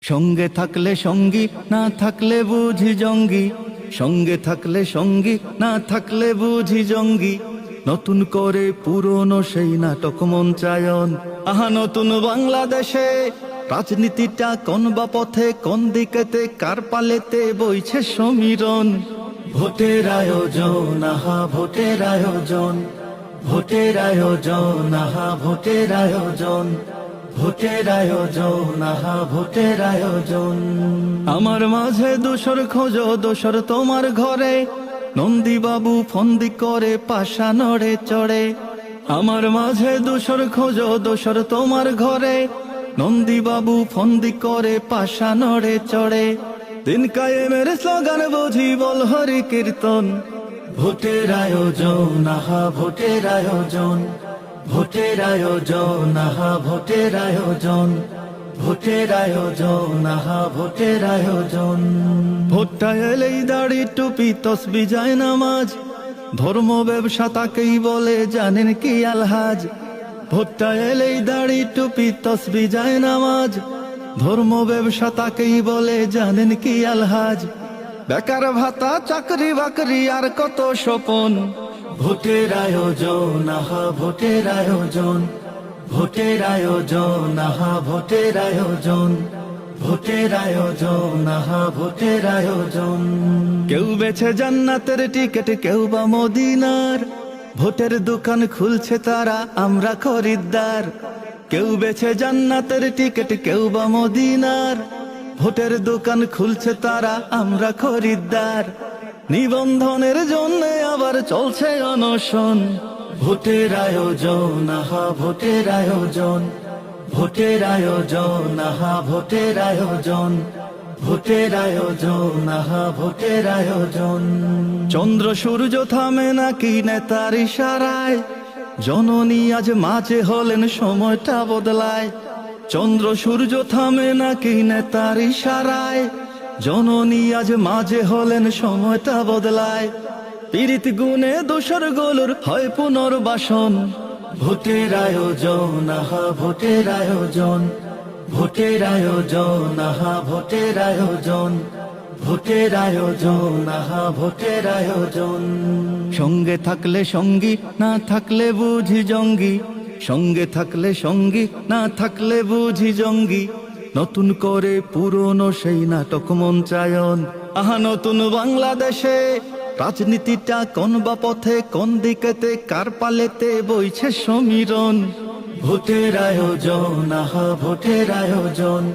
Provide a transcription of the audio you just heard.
সঙ্গে থাকলে সঙ্গী, না থাকলে বুঝি জঙ্গি। সঙ্গে থাকলে সঙ্গী, না থাকলে বুঝি জঙ্গি। নতুন করে পুরনো সেই নাটক মঞ্চায়ন। আহা নতুন বাংলাদেশে রাজনীতিটা কোন বা পথে, কোন দিকেতে, কার পালেতে বইছে সমীরণ। ভোটের আয়োজন, আহা ভোটের আয়োজন। ভোটের আয়োজন, আহা ভোটের আয়োজন। ভোটের আয়োজন, আহা ভোটের আয়োজন। আমার মাঝে দোসর খোঁজো, দোসর তোমার ঘরে। নন্দী বাবু ফন্দি করে পাশা নড়ে চড়ে। আমার মাঝে দোসর খোঁজো, দোসর তোমার ঘরে। নন্দী বাবু ফন্দি করে পাশা নড়ে চড়ে। দিন কায়েমের স্লোগান বুঝি বল হরি কীর্তন। ভোটের আয়োজন, আহা ভোটের আয়োজন। ভোটের আয়োজন, আহা ভোটের আয়োজন। ভোটের আয়োজন, আহা ভোটের আয়োজন। ভোটটা এলেই দাড়ি টুপি তসবি যায় নামাজ। ধর্ম ব্যবসা তাকেই বলে জানেন কি আলহাজ। ভোটটা এলেই দাড়ি টুপি তসবি যায় নামাজ। ধর্ম ব্যবসা তাকেই বলে জানেন কি আলহাজ। বেকার ভাতা চাকরি বাকরি আর কত স্বপন। ভোটের আয়োজন, আহা ভোটের আয়োজন। ভোটের আয়োজন, আহা ভোটের আয়োজন। ভোটের আয়োজন, আহা ভোটের আয়োজন। কেউ বেছে জান্নাতের টিকিট, কেউ বা মদিনার। ভোটের দোকান খুলছে তারা, আমরা খরিদ্দার। কেউ বেছে জান্নাতের টিকিট, কেউ বা মদিনার। ভোটের দোকান খুলছে তারা, আমরা খরিদ্দার। নিবন্ধনের জন্য আবার চলছে অনশন। ভোটের আয়োজন, আহা ভোটের আয়োজন। ভোটের আয়োজন, আহা ভোটের আয়োজন। ভোটের আয়োজন, আহা ভোটের আয়োজন। চন্দ্র সূর্য থামে নাকি নেতার ইশারায়। জননী আজ মাঝে হলেন, সময়টা বদলায়। চন্দ্র সূর্য থামে নাকি নেতার ইশারায়। জননী আজ মাঝে হলেন, সময়টা বদলায়। পীড়িত গুণে দোসর গলুর হয় পুনর্বাসন। ভোটের আয়োজন, আহা ভোটের আয়োজন। ভোটের আয়োজন, আহা ভোটের আয়োজন। ভোটের আয়োজন, আহা ভোটের আয়োজন। সঙ্গে থাকলে সঙ্গী, না থাকলে বুঝি জঙ্গি। সঙ্গে থাকলে সঙ্গী, না থাকলে বুঝি জঙ্গি। নতুন করে পুরনো সেই নাটক মঞ্চায়ন। আহা নতুন বাংলাদেশে রাজনীতিটা কোন বা পথে, কোন দিকেতে, কার পালেতে বইছে সমীরণ। ভোটের আয়োজন, আহা ভোটের আয়োজন।